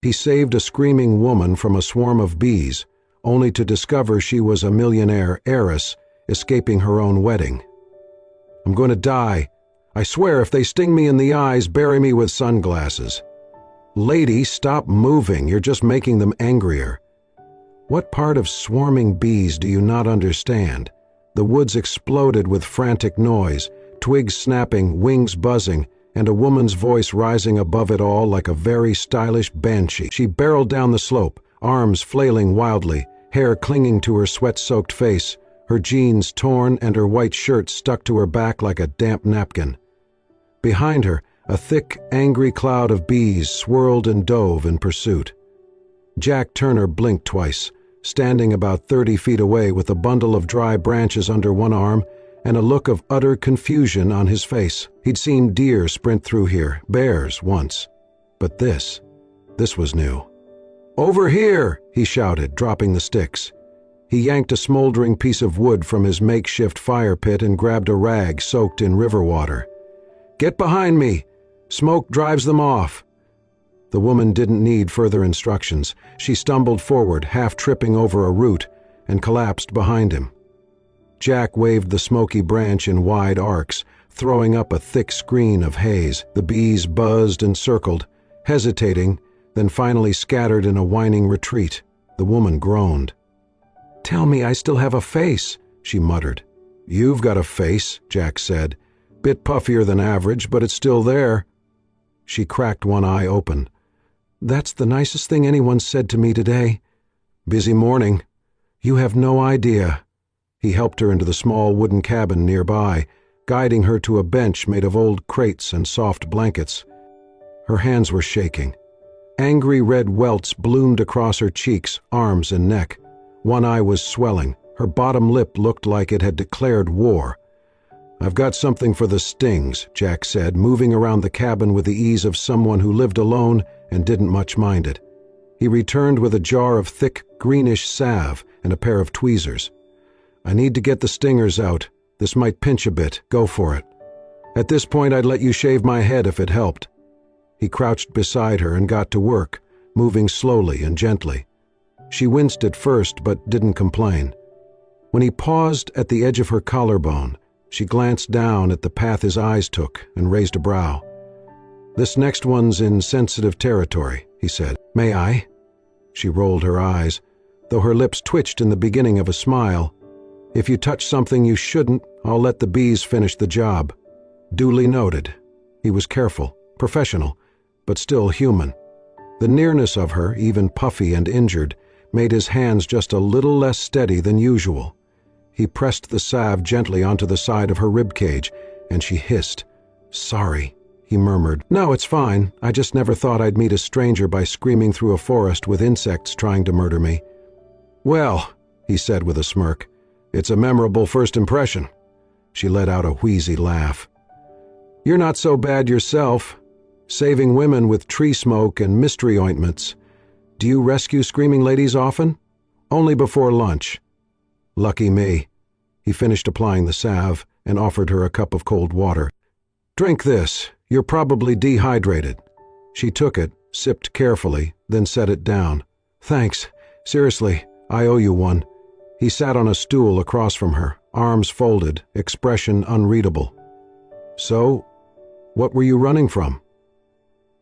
He saved a screaming woman from a swarm of bees, only to discover she was a millionaire heiress escaping her own wedding. "I'm going to die. I swear if they sting me in the eyes, bury me with sunglasses." "Lady, stop moving. You're just making them angrier." What part of swarming bees do you not understand? The woods exploded with frantic noise, twigs snapping, wings buzzing, and a woman's voice rising above it all like a very stylish banshee. She barreled down the slope, arms flailing wildly, hair clinging to her sweat-soaked face, her jeans torn and her white shirt stuck to her back like a damp napkin. Behind her, a thick, angry cloud of bees swirled and dove in pursuit. Jack Turner blinked twice, standing about 30 feet away with a bundle of dry branches under one arm and a look of utter confusion on his face. He'd seen deer sprint through here, bears once. But this was new. "Over here!" he shouted, dropping the sticks. He yanked a smoldering piece of wood from his makeshift fire pit and grabbed a rag soaked in river water. "Get behind me! Smoke drives them off." The woman didn't need further instructions. She stumbled forward, half tripping over a root, and collapsed behind him. Jack waved the smoky branch in wide arcs, throwing up a thick screen of haze. The bees buzzed and circled, hesitating, then finally scattered in a whining retreat. The woman groaned. "Tell me I still have a face," she muttered. "You've got a face," Jack said. "Bit puffier than average, but it's still there." She cracked one eye open. "That's the nicest thing anyone's said to me today." "Busy morning." "You have no idea." He helped her into the small wooden cabin nearby, guiding her to a bench made of old crates and soft blankets. Her hands were shaking. Angry red welts bloomed across her cheeks, arms, and neck. One eye was swelling. Her bottom lip looked like it had declared war. "I've got something for the stings," Jack said, moving around the cabin with the ease of someone who lived alone and didn't much mind it. He returned with a jar of thick, greenish salve and a pair of tweezers. "I need to get the stingers out. This might pinch a bit. Go for it. At this point, I'd let you shave my head if it helped." He crouched beside her and got to work, moving slowly and gently. She winced at first, but didn't complain. When he paused at the edge of her collarbone, she glanced down at the path his eyes took and raised a brow. "This next one's in sensitive territory," he said. "May I?" She rolled her eyes, though her lips twitched in the beginning of a smile. "If you touch something you shouldn't, I'll let the bees finish the job." Duly noted. He was careful, professional, but still human. The nearness of her, even puffy and injured, made his hands just a little less steady than usual. He pressed the salve gently onto the side of her ribcage, and she hissed. "Sorry," he murmured. "No, it's fine. I just never thought I'd meet a stranger by screaming through a forest with insects trying to murder me." "Well," he said with a smirk, "it's a memorable first impression." She let out a wheezy laugh. "You're not so bad yourself. Saving women with tree smoke and mystery ointments. Do you rescue screaming ladies often?" "Only before lunch." "Lucky me." He finished applying the salve and offered her a cup of cold water. "Drink this. You're probably dehydrated." She took it, sipped carefully, then set it down. "Thanks. Seriously, I owe you one." He sat on a stool across from her, arms folded, expression unreadable. "So, what were you running from?"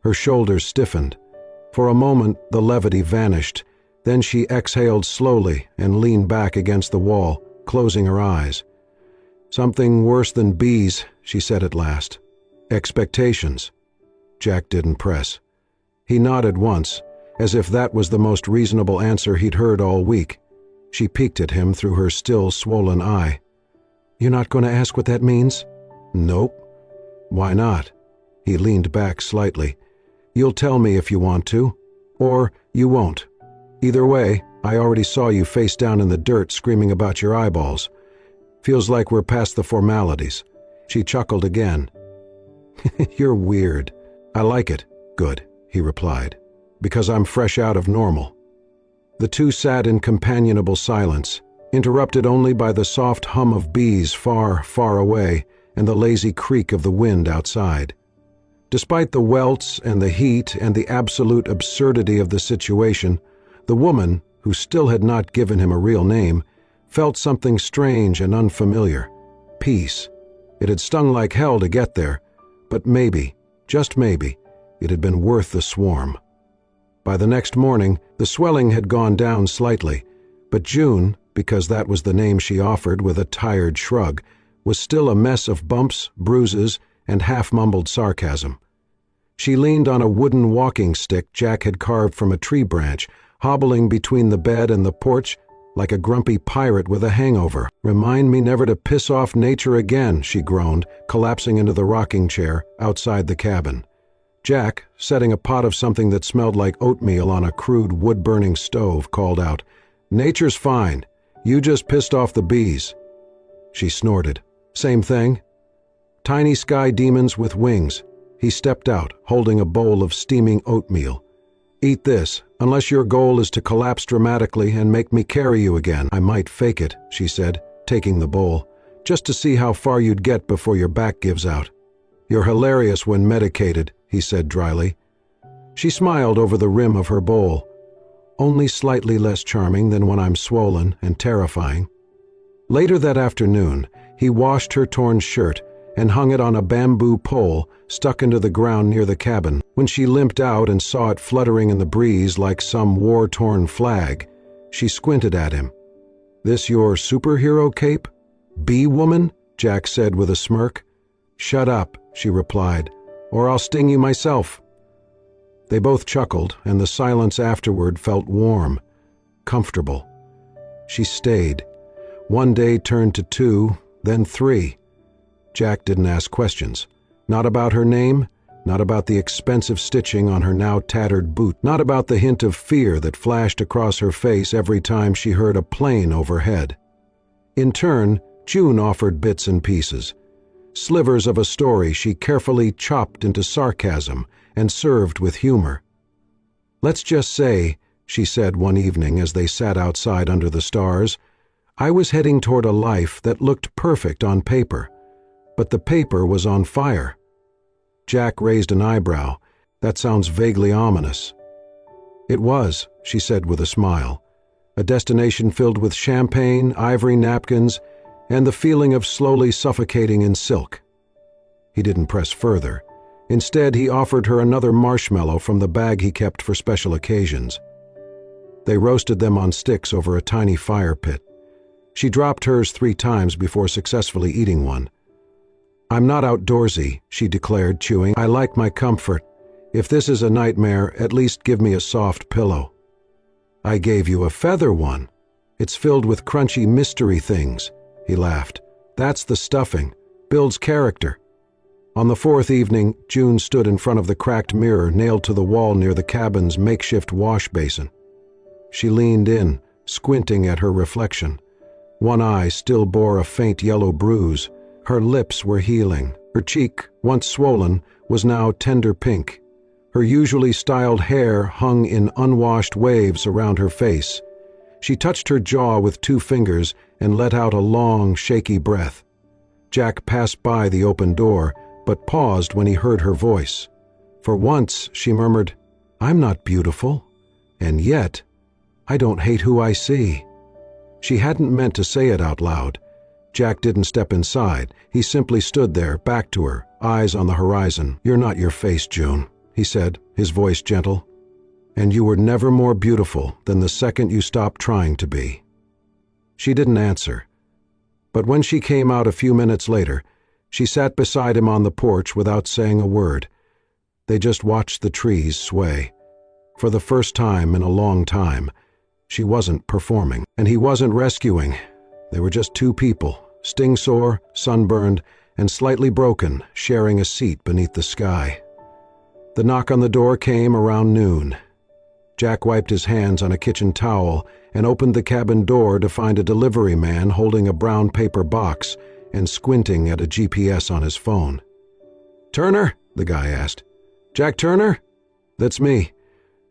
Her shoulders stiffened. For a moment, the levity vanished. Then she exhaled slowly and leaned back against the wall, closing her eyes. "Something worse than bees," she said at last. "Expectations." Jack didn't press. He nodded once, as if that was the most reasonable answer he'd heard all week. She peeked at him through her still swollen eye. "You're not going to ask what that means?" "Nope." "Why not?" He leaned back slightly. "You'll tell me if you want to, or you won't. Either way, I already saw you face down in the dirt screaming about your eyeballs. Feels like we're past the formalities." She chuckled again. "You're weird." "I like it." "Good," he replied, "because I'm fresh out of normal." The two sat in companionable silence, interrupted only by the soft hum of bees far, far away and the lazy creak of the wind outside. Despite the welts and the heat and the absolute absurdity of the situation, the woman, who still had not given him a real name, felt something strange and unfamiliar. Peace. It had stung like hell to get there, but maybe, just maybe, it had been worth the swarm. By the next morning, the swelling had gone down slightly, but June, because that was the name she offered with a tired shrug, was still a mess of bumps, bruises, and half-mumbled sarcasm. She leaned on a wooden walking stick Jack had carved from a tree branch, hobbling between the bed and the porch like a grumpy pirate with a hangover. "Remind me never to piss off nature again," she groaned, collapsing into the rocking chair outside the cabin. Jack, setting a pot of something that smelled like oatmeal on a crude wood-burning stove, called out, "Nature's fine. You just pissed off the bees." She snorted. "Same thing." Tiny sky demons with wings. He stepped out, holding a bowl of steaming oatmeal. "Eat this, unless your goal is to collapse dramatically and make me carry you again." "I might fake it," she said, taking the bowl, "just to see how far you'd get before your back gives out." "You're hilarious when medicated," he said dryly. She smiled over the rim of her bowl. "Only slightly less charming than when I'm swollen and terrifying." Later that afternoon, he washed her torn shirt and hung it on a bamboo pole stuck into the ground near the cabin. When she limped out and saw it fluttering in the breeze like some war-torn flag, she squinted at him. "This your superhero cape?" "Bee woman?" Jack said with a smirk. "Shut up," she replied, "or I'll sting you myself." They both chuckled, and the silence afterward felt warm, comfortable. She stayed. One day turned to 2, then 3. Jack didn't ask questions. Not about her name, not about the expensive stitching on her now tattered boot, not about the hint of fear that flashed across her face every time she heard a plane overhead. In turn, June offered bits and pieces. Slivers of a story she carefully chopped into sarcasm and served with humor. "Let's just say," she said one evening as they sat outside under the stars, "I was heading toward a life that looked perfect on paper, but the paper was on fire." Jack raised an eyebrow. "That sounds vaguely ominous." "It was," she said with a smile. "A destination filled with champagne, ivory napkins, and the feeling of slowly suffocating in silk." He didn't press further. Instead, he offered her another marshmallow from the bag he kept for special occasions. They roasted them on sticks over a tiny fire pit. She dropped hers 3 times before successfully eating one. "I'm not outdoorsy," she declared, chewing. "I like my comfort. If this is a nightmare, at least give me a soft pillow." "I gave you a feather one. It's filled with crunchy mystery things," he laughed. "That's the stuffing. Builds character." On the 4th evening, June stood in front of the cracked mirror nailed to the wall near the cabin's makeshift wash basin. She leaned in, squinting at her reflection. One eye still bore a faint yellow bruise. Her lips were healing. Her cheek, once swollen, was now tender pink. Her usually styled hair hung in unwashed waves around her face. She touched her jaw with 2 fingers and let out a long, shaky breath. Jack passed by the open door, but paused when he heard her voice. For once, she murmured, "I'm not beautiful, and yet, I don't hate who I see." She hadn't meant to say it out loud. Jack didn't step inside. He simply stood there, back to her, eyes on the horizon. "You're not your face, June," he said, his voice gentle. "And you were never more beautiful than the second you stopped trying to be." She didn't answer. But when she came out a few minutes later, she sat beside him on the porch without saying a word. They just watched the trees sway. For the first time in a long time, she wasn't performing, and he wasn't rescuing. They were just 2 people, sting-sore, sunburned, and slightly broken, sharing a seat beneath the sky. The knock on the door came around noon. Jack wiped his hands on a kitchen towel and opened the cabin door to find a delivery man holding a brown paper box and squinting at a GPS on his phone. "Turner?" the guy asked. "Jack Turner?" "That's me."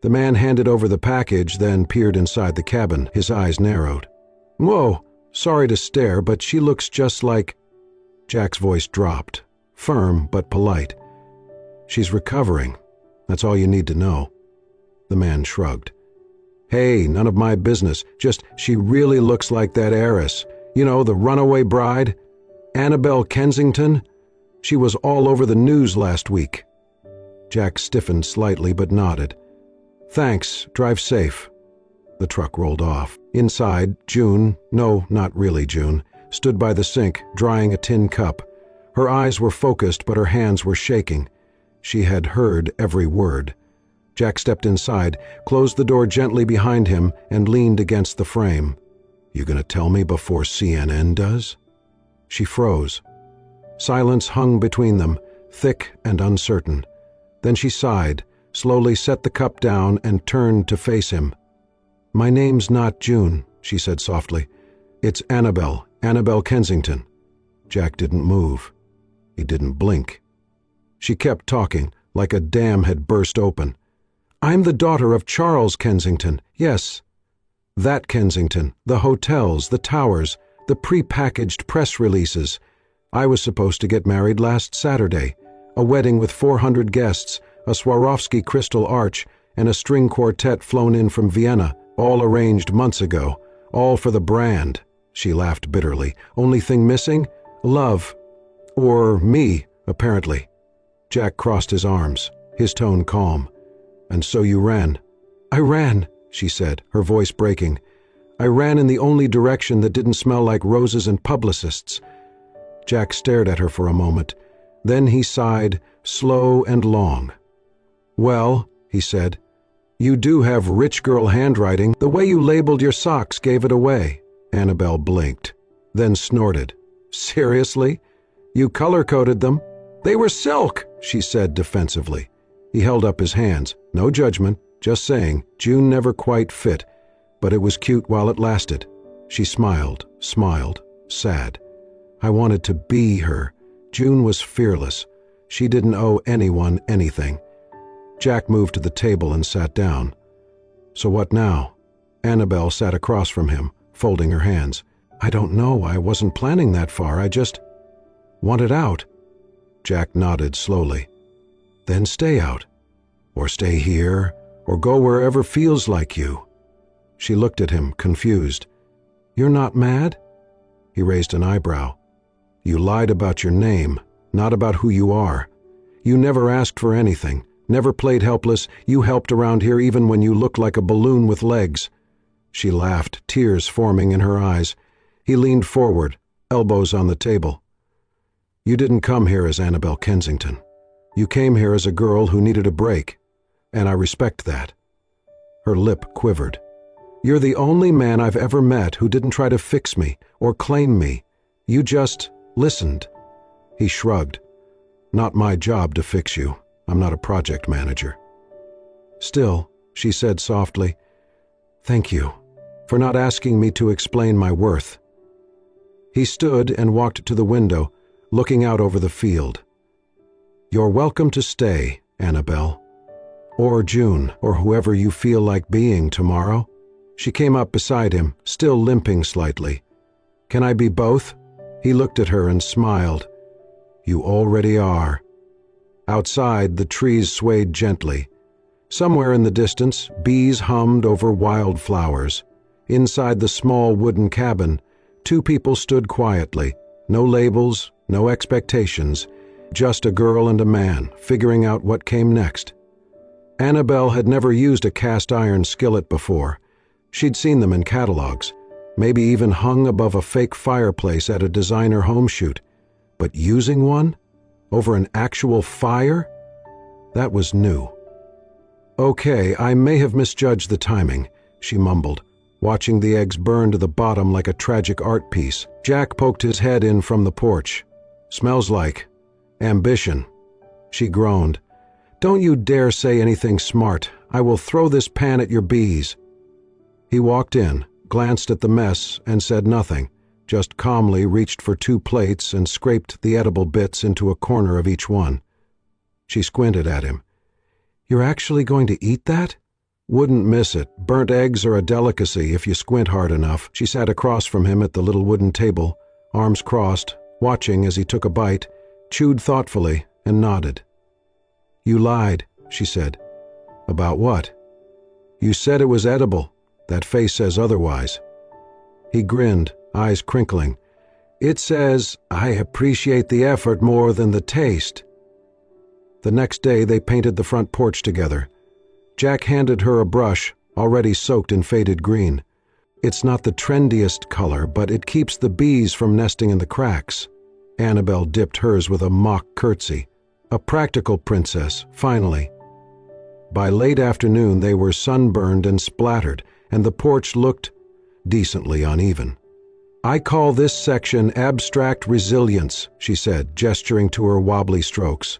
The man handed over the package, then peered inside the cabin. His eyes narrowed. "Whoa, sorry to stare, but she looks just like—" Jack's voice dropped, firm but polite. She's recovering. That's all you need to know." The man shrugged. "Hey, none of my business. Just, she really looks like that heiress. You know, the runaway bride? Annabelle Kensington? She was all over the news last week." Jack stiffened slightly but nodded. "Thanks, drive safe." The truck rolled off. Inside, June, no, not really June, stood by the sink, drying a tin cup. Her eyes were focused, but her hands were shaking. She had heard every word. Jack stepped inside, closed the door gently behind him, and leaned against the frame. "You gonna tell me before CNN does?" She froze. Silence hung between them, thick and uncertain. Then she sighed, slowly set the cup down, and turned to face him. "My name's not June," she said softly. "It's Annabelle Kensington." Jack didn't move. He didn't blink. She kept talking, like a dam had burst open. "I'm the daughter of Charles Kensington, yes. That Kensington, the hotels, the towers, the pre-packaged press releases. I was supposed to get married last Saturday. A wedding with 400 guests, a Swarovski crystal arch, and a string quartet flown in from Vienna, all arranged months ago, all for the brand." She laughed bitterly. "Only thing missing? Love. Or me, apparently." Jack crossed his arms, his tone calm. "And so you ran." "I ran," she said, her voice breaking. "I ran in the only direction that didn't smell like roses and publicists." Jack stared at her for a moment. Then he sighed, slow and long. "Well," he said, "you do have rich girl handwriting. The way you labeled your socks gave it away." Annabelle blinked, then snorted. "Seriously? You color-coded them?" "They were silk," she said defensively. He held up his hands. "No judgment, just saying, June never quite fit, but it was cute while it lasted." She smiled, sad. "I wanted to be her. June was fearless. She didn't owe anyone anything." Jack moved to the table and sat down. "So what now?" Annabelle sat across from him, folding her hands. "I don't know. I wasn't planning that far. I just wanted out." Jack nodded slowly. "Then stay out. Or stay here, or go wherever feels like you." She looked at him, confused. "You're not mad?" He raised an eyebrow. "You lied about your name, not about who you are. You never asked for anything, never played helpless. You helped around here even when you looked like a balloon with legs." She laughed, tears forming in her eyes. He leaned forward, elbows on the table. "You didn't come here as Annabelle Kensington. You came here as a girl who needed a break, and I respect that." Her lip quivered. "You're the only man I've ever met who didn't try to fix me or claim me. You just listened." He shrugged. "Not my job to fix you. I'm not a project manager." "Still," she said softly, "thank you for not asking me to explain my worth." He stood and walked to the window, looking out over the field. "You're welcome to stay, Annabelle. Or June, or whoever you feel like being tomorrow." She came up beside him, still limping slightly. "Can I be both?" He looked at her and smiled. "You already are." Outside, the trees swayed gently. Somewhere in the distance, bees hummed over wildflowers. Inside the small wooden cabin, two people stood quietly. No labels, no expectations, just a girl and a man figuring out what came next. Annabelle had never used a cast-iron skillet before. She'd seen them in catalogs, maybe even hung above a fake fireplace at a designer home shoot. But using one? Over an actual fire? That was new. "Okay, I may have misjudged the timing," she mumbled, watching the eggs burn to the bottom like a tragic art piece. Jack poked his head in from the porch. "Smells like ambition." She groaned. "Don't you dare say anything smart. I will throw this pan at your bees." He walked in, glanced at the mess, and said nothing, just calmly reached for 2 plates and scraped the edible bits into a corner of each one. She squinted at him. "You're actually going to eat that?" "Wouldn't miss it. Burnt eggs are a delicacy if you squint hard enough." She sat across from him at the little wooden table, arms crossed, watching as he took a bite, chewed thoughtfully, and nodded. "You lied," she said. "About what?" "You said it was edible. That face says otherwise." He grinned, eyes crinkling. "It says, I appreciate the effort more than the taste." The next day they painted the front porch together. Jack handed her a brush, already soaked in faded green. "It's not the trendiest color, but it keeps the bees from nesting in the cracks." Annabelle dipped hers with a mock curtsy. A practical princess, finally. By late afternoon they were sunburned and splattered, and the porch looked decently uneven. "I call this section abstract resilience," she said, gesturing to her wobbly strokes.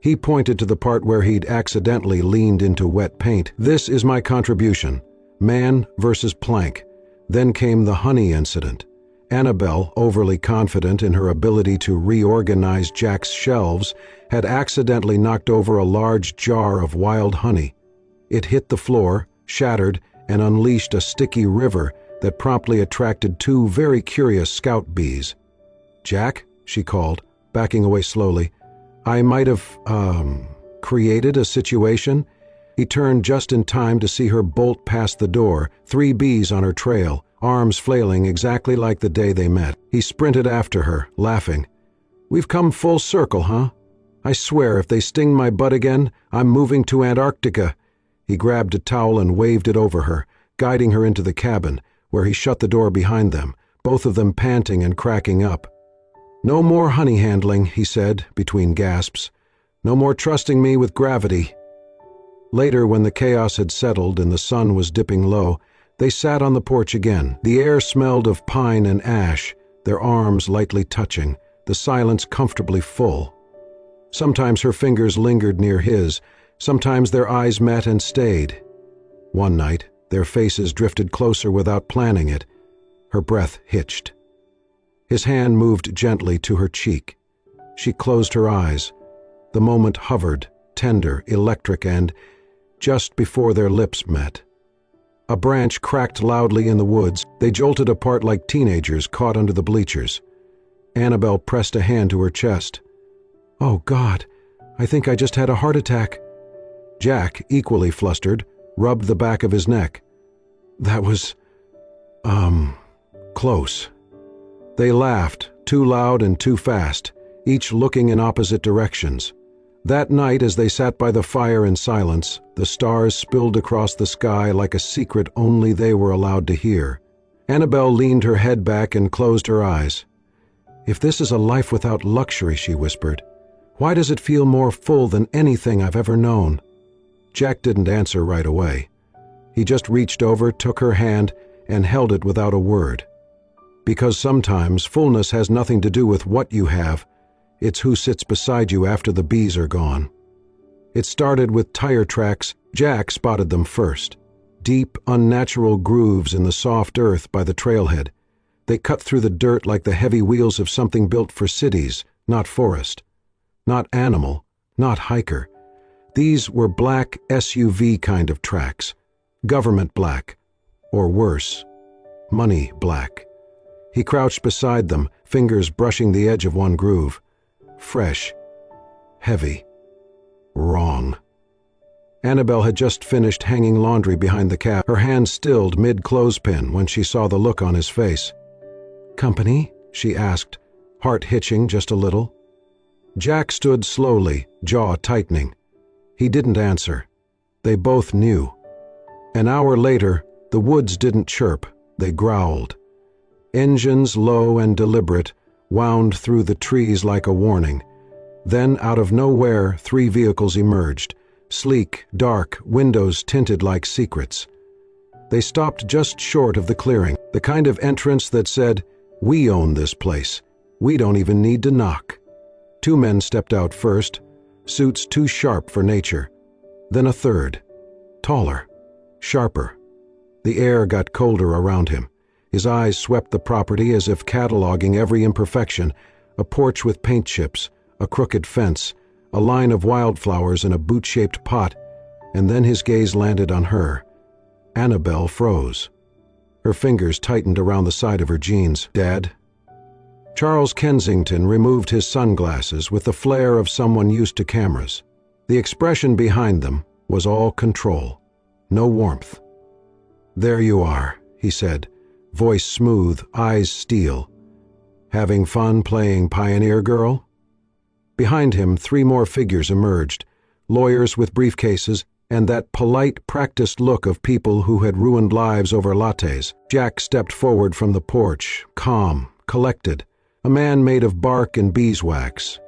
He pointed to the part where he'd accidentally leaned into wet paint. "This is my contribution. Man versus plank." Then came the honey incident. Annabelle, overly confident in her ability to reorganize Jack's shelves, had accidentally knocked over a large jar of wild honey. It hit the floor, shattered, and unleashed a sticky river that promptly attracted two very curious scout bees. "Jack," she called, backing away slowly, "I might have, created a situation." He turned just in time to see her bolt past the door, 3 bees on her trail, arms flailing exactly like the day they met. He sprinted after her, laughing. "We've come full circle, huh? I swear if they sting my butt again, I'm moving to Antarctica." He grabbed a towel and waved it over her, guiding her into the cabin, where he shut the door behind them, both of them panting and cracking up. "No more honey handling," he said, between gasps. "No more trusting me with gravity." Later, when the chaos had settled and the sun was dipping low, they sat on the porch again. The air smelled of pine and ash, their arms lightly touching, the silence comfortably full. Sometimes her fingers lingered near his, sometimes their eyes met and stayed. One night, their faces drifted closer without planning it. Her breath hitched. His hand moved gently to her cheek. She closed her eyes. The moment hovered, tender, electric, and just before their lips met. A branch cracked loudly in the woods. They jolted apart like teenagers caught under the bleachers. Annabelle pressed a hand to her chest. "Oh, God, I think I just had a heart attack." Jack, equally flustered, rubbed the back of his neck. "That was, close." They laughed, too loud and too fast, each looking in opposite directions. That night, as they sat by the fire in silence, the stars spilled across the sky like a secret only they were allowed to hear. Annabelle leaned her head back and closed her eyes. "If this is a life without luxury," she whispered, "why does it feel more full than anything I've ever known?" Jack didn't answer right away. He just reached over, took her hand, and held it without a word. Because sometimes fullness has nothing to do with what you have, it's who sits beside you after the bees are gone. It started with tire tracks. Jack spotted them first. Deep, unnatural grooves in the soft earth by the trailhead. They cut through the dirt like the heavy wheels of something built for cities, not forest. Not animal, not hiker. These were black SUV kind of tracks. Government black. Or worse, money black. He crouched beside them, fingers brushing the edge of one groove. Fresh. Heavy. Wrong. Annabelle had just finished hanging laundry behind the cab, her hand stilled mid-clothespin when she saw the look on his face. "Company?" she asked, heart hitching just a little. Jack stood slowly, jaw tightening. He didn't answer. They both knew. An hour later, the woods didn't chirp, they growled. Engines, low and deliberate, wound through the trees like a warning. Then, out of nowhere, 3 vehicles emerged, sleek, dark, windows tinted like secrets. They stopped just short of the clearing, the kind of entrance that said, "We own this place. We don't even need to knock." 2 men stepped out first, suits too sharp for nature. Then a third, taller, sharper. The air got colder around him. His eyes swept the property as if cataloging every imperfection, a porch with paint chips, a crooked fence, a line of wildflowers in a boot-shaped pot, and then his gaze landed on her. Annabelle froze. Her fingers tightened around the side of her jeans. "Dad?" Charles Kensington removed his sunglasses with the flair of someone used to cameras. The expression behind them was all control, no warmth. "There you are," he said, voice smooth, eyes steel. "Having fun playing pioneer girl?" Behind him, 3 more figures emerged, lawyers with briefcases and that polite, practiced look of people who had ruined lives over lattes. Jack stepped forward from the porch, calm, collected, a man made of bark and beeswax.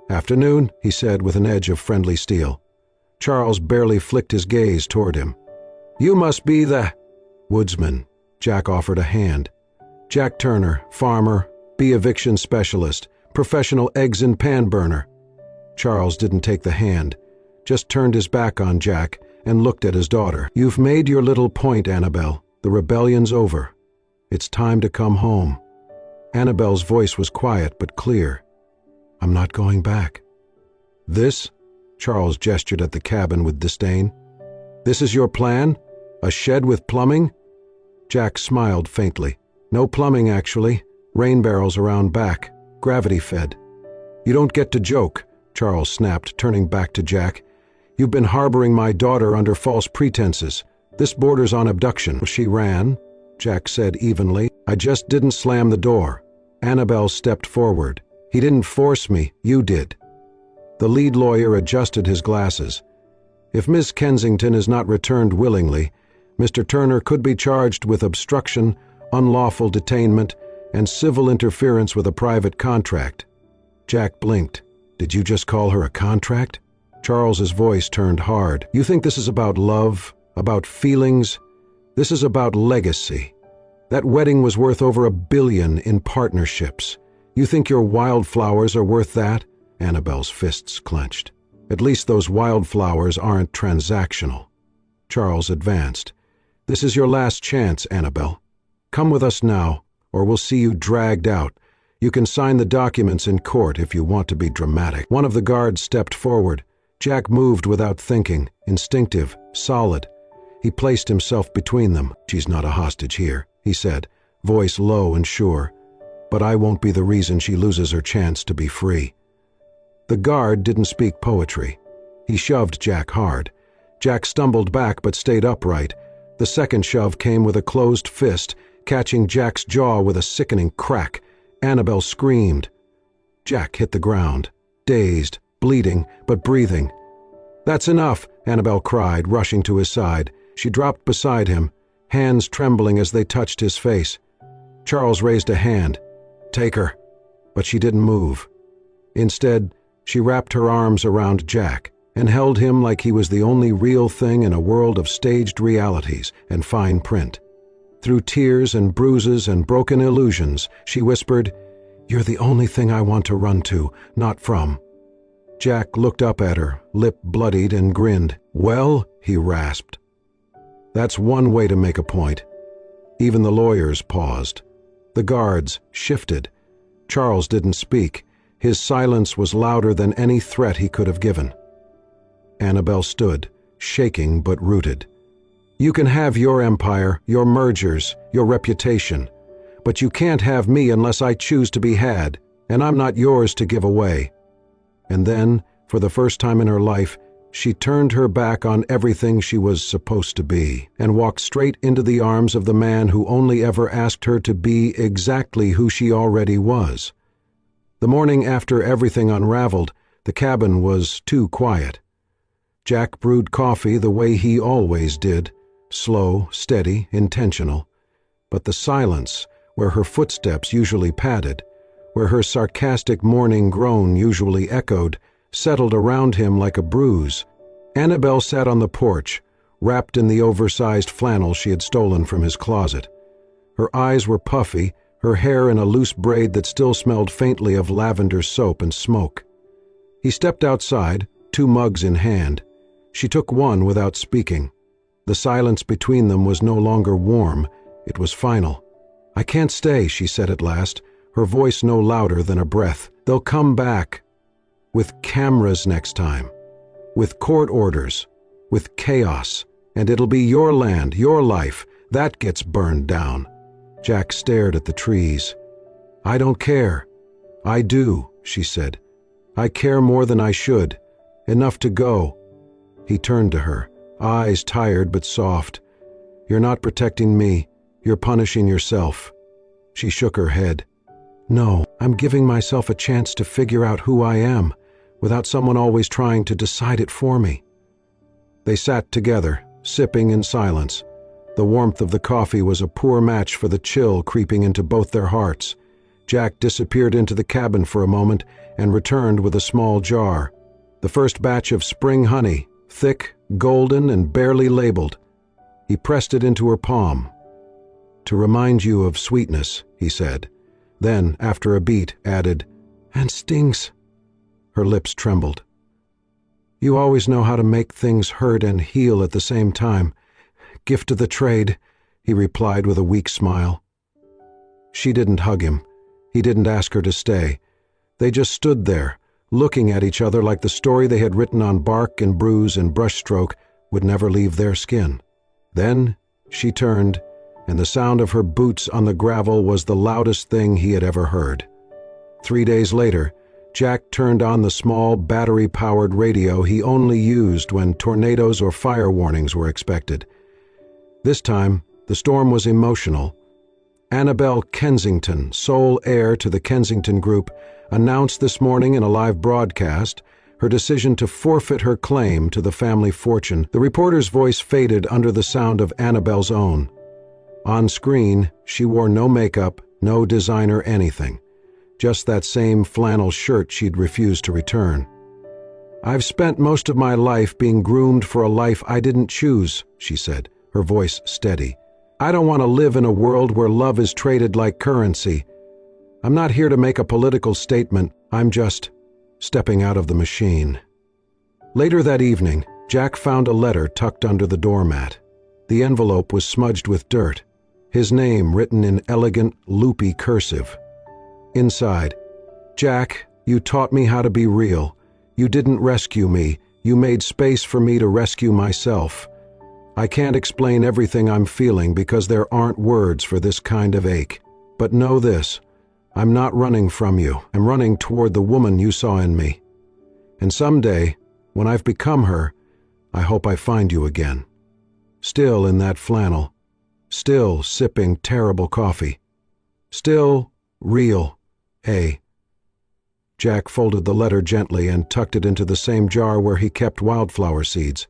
"Afternoon," he said with an edge of friendly steel. Charles barely flicked his gaze toward him. "You must be the—" "Woodsman." Jack offered a hand. "Jack Turner, farmer, bee eviction specialist, professional eggs and pan burner." Charles didn't take the hand, just turned his back on Jack and looked at his daughter. "You've made your little point, Annabelle. The rebellion's over. It's time to come home." Annabelle's voice was quiet but clear. "I'm not going back." "This?" Charles gestured at the cabin with disdain. "This is your plan? A shed with plumbing?" Jack smiled faintly. "No plumbing, actually. Rain barrels around back. Gravity-fed." "You don't get to joke," Charles snapped, turning back to Jack. "You've been harboring my daughter under false pretenses. This borders on abduction." "She ran," Jack said evenly. "I just didn't slam the door." Annabelle stepped forward. "He didn't force me, you did." The lead lawyer adjusted his glasses. "If Miss Kensington is not returned willingly, Mr. Turner could be charged with obstruction, unlawful detainment, and civil interference with a private contract." Jack blinked. "Did you just call her a contract?" Charles's voice turned hard. "You think this is about love, about feelings? This is about legacy. That wedding was worth over $1 billion in partnerships. You think your wildflowers are worth that?" Annabelle's fists clenched. "At least those wildflowers aren't transactional." Charles advanced. "This is your last chance, Annabelle. Come with us now, or we'll see you dragged out. You can sign the documents in court if you want to be dramatic." One of the guards stepped forward. Jack moved without thinking, instinctive, solid. He placed himself between them. "She's not a hostage here," he said, voice low and sure. "But I won't be the reason she loses her chance to be free." The guard didn't speak poetry. He shoved Jack hard. Jack stumbled back but stayed upright. The second shove came with a closed fist, catching Jack's jaw with a sickening crack. Annabelle screamed. Jack hit the ground, dazed, bleeding, but breathing. "That's enough," Annabelle cried, rushing to his side. She dropped beside him, hands trembling as they touched his face. Charles raised a hand. "Take her." But she didn't move. Instead, she wrapped her arms around Jack and held him like he was the only real thing in a world of staged realities and fine print. Through tears and bruises and broken illusions, she whispered, "You're the only thing I want to run to, not from." Jack looked up at her, lip bloodied, and grinned. "Well," he rasped. "That's one way to make a point." Even the lawyers paused. The guards shifted. Charles didn't speak. His silence was louder than any threat he could have given. Annabelle stood, shaking but rooted. "You can have your empire, your mergers, your reputation, but you can't have me unless I choose to be had, and I'm not yours to give away." And then, for the first time in her life, she turned her back on everything she was supposed to be and walked straight into the arms of the man who only ever asked her to be exactly who she already was. The morning after everything unraveled, the cabin was too quiet. Jack brewed coffee the way he always did, slow, steady, intentional. But the silence, where her footsteps usually padded, where her sarcastic morning groan usually echoed, settled around him like a bruise. Annabelle sat on the porch, wrapped in the oversized flannel she had stolen from his closet. Her eyes were puffy, her hair in a loose braid that still smelled faintly of lavender soap and smoke. He stepped outside, 2 mugs in hand. She took one without speaking. The silence between them was no longer warm, it was final. "I can't stay," she said at last, her voice no louder than a breath. "They'll come back. With cameras next time. With court orders. With chaos. And it'll be your land, your life. That gets burned down." Jack stared at the trees. "I don't care." "I do," she said. "I care more than I should. Enough to go." He turned to her, eyes tired but soft. "You're not protecting me. You're punishing yourself." She shook her head. "No, I'm giving myself a chance to figure out who I am, without someone always trying to decide it for me." They sat together, sipping in silence. The warmth of the coffee was a poor match for the chill creeping into both their hearts. Jack disappeared into the cabin for a moment and returned with a small jar. The first batch of spring honey, thick, golden, and barely labeled. He pressed it into her palm. "To remind you of sweetness," he said. Then, after a beat, added, "And stings." Her lips trembled. "You always know how to make things hurt and heal at the same time. Gift of the trade," he replied with a weak smile. She didn't hug him. He didn't ask her to stay. They just stood there, looking at each other like the story they had written on bark and bruise and brushstroke would never leave their skin. Then she turned, and the sound of her boots on the gravel was the loudest thing he had ever heard. 3 days later, Jack turned on the small battery-powered radio he only used when tornadoes or fire warnings were expected. This time, the storm was emotional. Annabelle Kensington, sole heir to the Kensington Group, announced this morning in a live broadcast her decision to forfeit her claim to the family fortune. The reporter's voice faded under the sound of Annabelle's own. On screen, she wore no makeup, no designer anything. Just that same flannel shirt she'd refused to return. "I've spent most of my life being groomed for a life I didn't choose," she said, her voice steady. "I don't want to live in a world where love is traded like currency. I'm not here to make a political statement. I'm just stepping out of the machine." Later that evening, Jack found a letter tucked under the doormat. The envelope was smudged with dirt, his name written in elegant, loopy cursive. Inside, "Jack, you taught me how to be real. You didn't rescue me. You made space for me to rescue myself. I can't explain everything I'm feeling because there aren't words for this kind of ache. But know this, I'm not running from you. I'm running toward the woman you saw in me. And someday, when I've become her, I hope I find you again. Still in that flannel. Still sipping terrible coffee. Still real, A." Jack folded the letter gently and tucked it into the same jar where he kept wildflower seeds.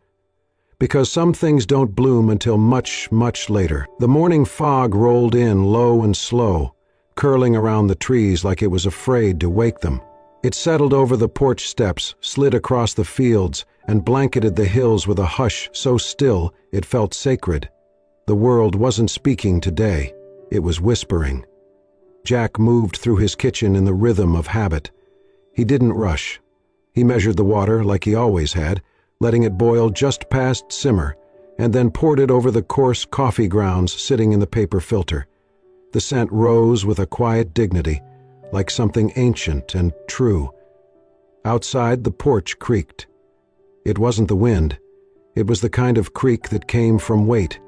Because some things don't bloom until much, much later. The morning fog rolled in low and slow, curling around the trees like it was afraid to wake them. It settled over the porch steps, slid across the fields, and blanketed the hills with a hush so still it felt sacred. The world wasn't speaking today. It was whispering. Jack moved through his kitchen in the rhythm of habit. He didn't rush. He measured the water like he always had, letting it boil just past simmer, and then poured it over the coarse coffee grounds sitting in the paper filter. The scent rose with a quiet dignity, like something ancient and true. Outside, the porch creaked. It wasn't the wind. It was the kind of creak that came from weight.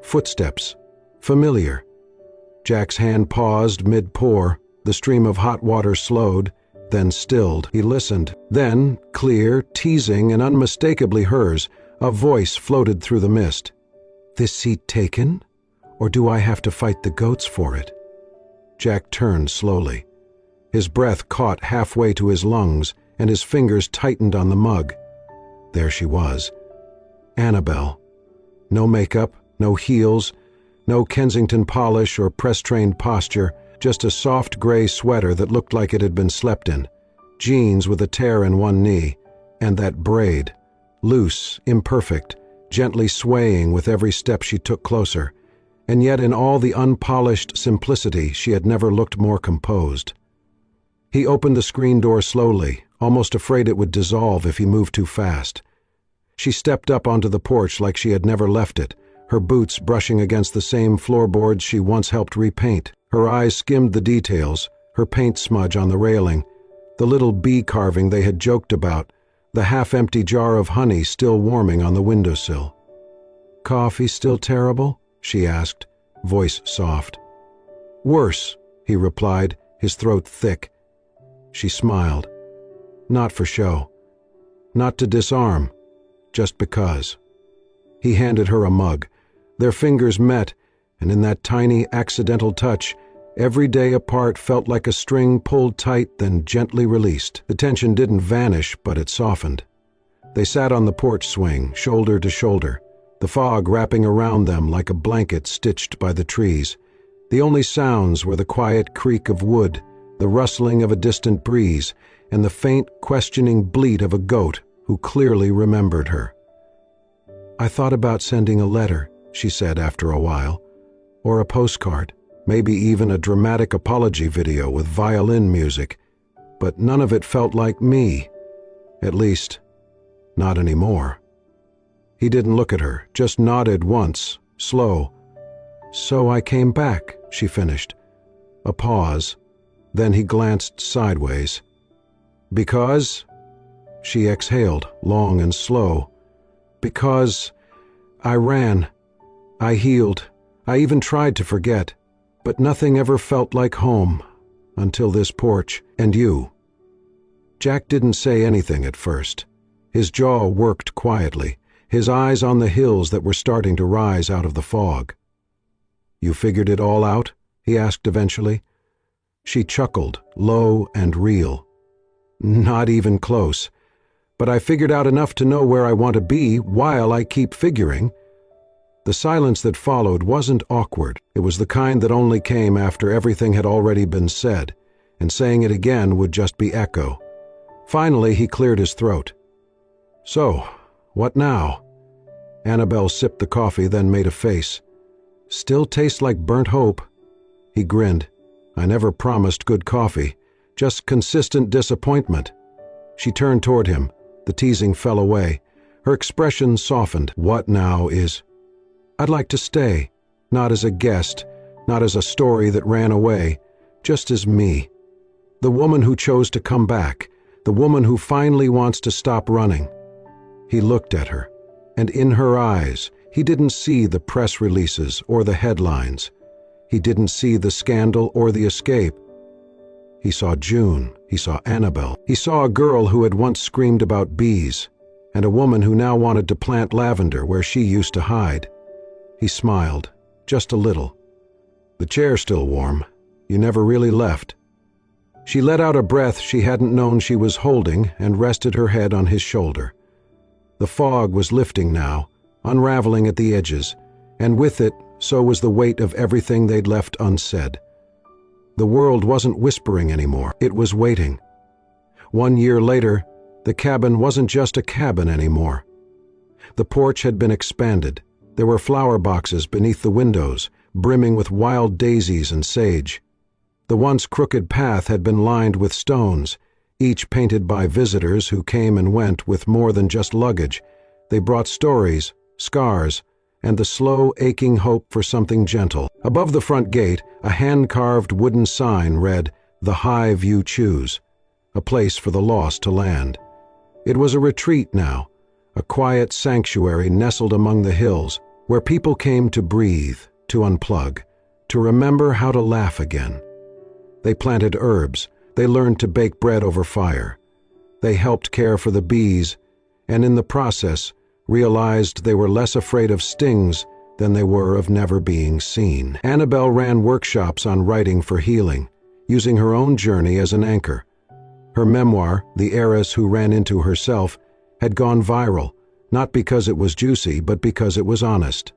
Footsteps. Familiar. Jack's hand paused mid-pour. The stream of hot water slowed, then stilled. He listened. Then, clear, teasing, and unmistakably hers, a voice floated through the mist. "This seat taken? Or do I have to fight the goats for it?" Jack turned slowly. His breath caught halfway to his lungs, and his fingers tightened on the mug. There she was. Annabelle. No makeup, no heels, no Kensington polish or press-trained posture, just a soft gray sweater that looked like it had been slept in, jeans with a tear in one knee, and that braid, loose, imperfect, gently swaying with every step she took closer, and yet in all the unpolished simplicity she had never looked more composed. He opened the screen door slowly, almost afraid it would dissolve if he moved too fast. She stepped up onto the porch like she had never left it, her boots brushing against the same floorboards she once helped repaint. Her eyes skimmed the details, her paint smudge on the railing, the little bee carving they had joked about, the half-empty jar of honey still warming on the windowsill. "Coffee still terrible?" she asked, voice soft. "Worse," he replied, his throat thick. She smiled. "Not for show. not to disarm, just because. He handed her a mug. Their fingers met, and in that tiny, accidental touch, every day apart felt like a string pulled tight then gently released. The tension didn't vanish, but it softened. They sat on the porch swing, shoulder to shoulder, the fog wrapping around them like a blanket stitched by the trees. The only sounds were the quiet creak of wood, the rustling of a distant breeze, and the faint, questioning bleat of a goat who clearly remembered her. "I thought about sending a letter," she said after a while, "or a postcard, maybe even a dramatic apology video with violin music, but none of it felt like me. At least, not anymore." He didn't look at her, just nodded once, slow. "So I came back," she finished. A pause. Then he glanced sideways. "Because?" She exhaled, long and slow. "Because I ran. I healed. I even tried to forget. But nothing ever felt like home, until this porch, and you." Jack didn't say anything at first. His jaw worked quietly, his eyes on the hills that were starting to rise out of the fog. "You figured it all out?" he asked eventually. She chuckled, low and real. "Not even close. But I figured out enough to know where I want to be while I keep figuring." The silence that followed wasn't awkward. It was the kind that only came after everything had already been said, and saying it again would just be echo. Finally, he cleared his throat. "So, what now?" Annabelle sipped the coffee, then made a face. "Still tastes like burnt hope." He grinned. "I never promised good coffee, just consistent disappointment." She turned toward him. The teasing fell away. Her expression softened. "What now is?" "I'd like to stay, not as a guest, not as a story that ran away, just as me. The woman who chose to come back, the woman who finally wants to stop running." He looked at her, and in her eyes, he didn't see the press releases or the headlines. He didn't see the scandal or the escape. He saw June, he saw Annabelle, he saw a girl who had once screamed about bees, and a woman who now wanted to plant lavender where she used to hide. He smiled, just a little. "The chair's still warm. You never really left." She let out a breath she hadn't known she was holding and rested her head on his shoulder. The fog was lifting now, unraveling at the edges, and with it, so was the weight of everything they'd left unsaid. The world wasn't whispering anymore, it was waiting. 1 year later, the cabin wasn't just a cabin anymore. The porch had been expanded. There were flower boxes beneath the windows, brimming with wild daisies and sage. The once crooked path had been lined with stones, each painted by visitors who came and went with more than just luggage. They brought stories, scars, and the slow, aching hope for something gentle. Above the front gate, a hand-carved wooden sign read, "The Hive You Choose," a place for the lost to land. It was a retreat now, a quiet sanctuary nestled among the hills, where people came to breathe, to unplug, to remember how to laugh again. They planted herbs, they learned to bake bread over fire. They helped care for the bees, and in the process, realized they were less afraid of stings than they were of never being seen. Annabelle ran workshops on writing for healing, using her own journey as an anchor. Her memoir, The Heiress Who Ran Into Herself, had gone viral, not because it was juicy, but because it was honest.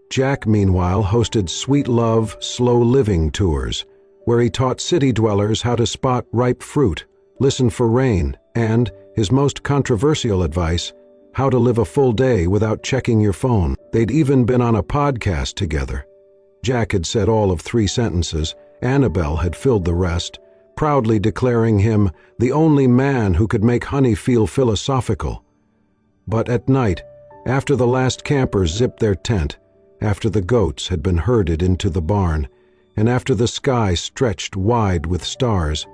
Jack, meanwhile, hosted Sweet Love, Slow Living tours, where he taught city dwellers how to spot ripe fruit, listen for rain, and, his most controversial advice, how to live a full day without checking your phone. They'd even been on a podcast together. Jack had said all of 3 sentences, Annabelle had filled the rest, proudly declaring him the only man who could make honey feel philosophical. But at night, after the last campers zipped their tent, after the goats had been herded into the barn, and after the sky stretched wide with stars,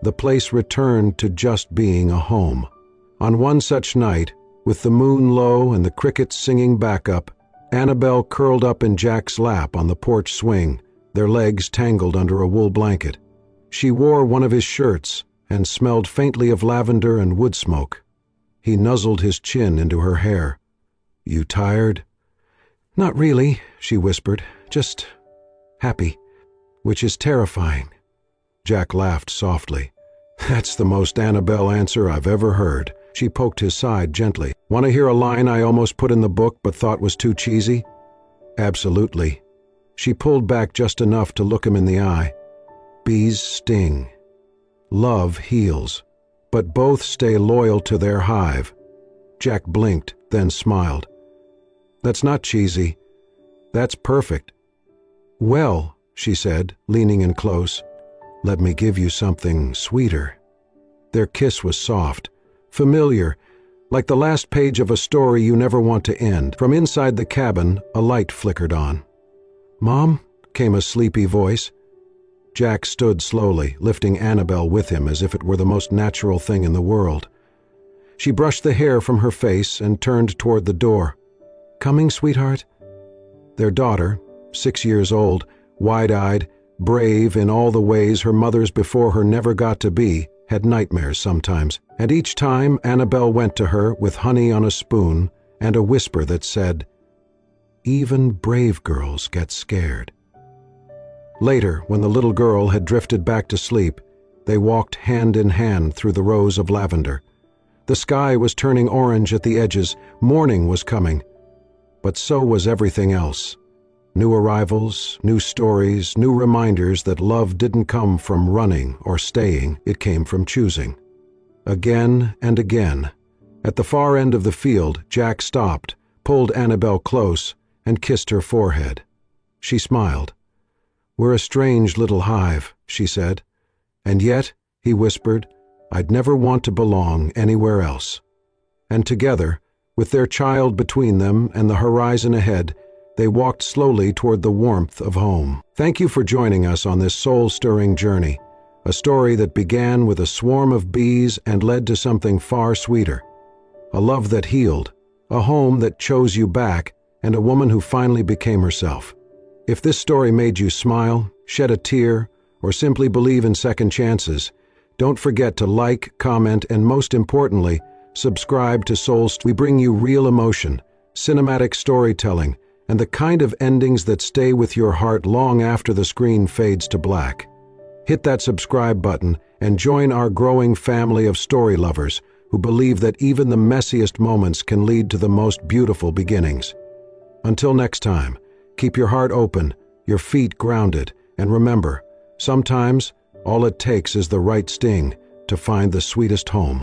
the place returned to just being a home. On one such night, with the moon low and the crickets singing back up, Annabelle curled up in Jack's lap on the porch swing, their legs tangled under a wool blanket. She wore one of his shirts and smelled faintly of lavender and wood smoke. He nuzzled his chin into her hair. "You tired?" "Not really," she whispered. "Just happy, which is terrifying." Jack laughed softly. "That's the most Annabelle answer I've ever heard." She poked his side gently. "Want to hear a line I almost put in the book but thought was too cheesy?" "Absolutely." She pulled back just enough to look him in the eye. "Bees sting. Love heals, but both stay loyal to their hive." Jack blinked, then smiled. "That's not cheesy. That's perfect." "Well," she said, leaning in close, "let me give you something sweeter." Their kiss was soft, familiar, like the last page of a story you never want to end. From inside the cabin, a light flickered on. "Mom?" came a sleepy voice. Jack stood slowly, lifting Annabelle with him as if it were the most natural thing in the world. She brushed the hair from her face and turned toward the door. "Coming, sweetheart?" Their daughter, 6 years old, wide-eyed, brave in all the ways her mothers before her never got to be, had nightmares sometimes, and each time Annabelle went to her with honey on a spoon and a whisper that said, "Even brave girls get scared." Later, when the little girl had drifted back to sleep, they walked hand in hand through the rows of lavender. The sky was turning orange at the edges, morning was coming. But so was everything else. New arrivals, new stories, new reminders that love didn't come from running or staying, it came from choosing. Again and again. At the far end of the field, Jack stopped, pulled Annabelle close, and kissed her forehead. She smiled. "We're a strange little hive," she said. "And yet," he whispered, "I'd never want to belong anywhere else." And together, with their child between them and the horizon ahead, they walked slowly toward the warmth of home. Thank you for joining us on this soul-stirring journey, a story that began with a swarm of bees and led to something far sweeter. A love that healed, a home that chose you back, and a woman who finally became herself. If this story made you smile, shed a tear, or simply believe in second chances, don't forget to like, comment, and most importantly, subscribe to Soulst. We bring you real emotion, cinematic storytelling, and the kind of endings that stay with your heart long after the screen fades to black. Hit that subscribe button and join our growing family of story lovers who believe that even the messiest moments can lead to the most beautiful beginnings. Until next time, keep your heart open, your feet grounded, and remember, sometimes all it takes is the right sting to find the sweetest home.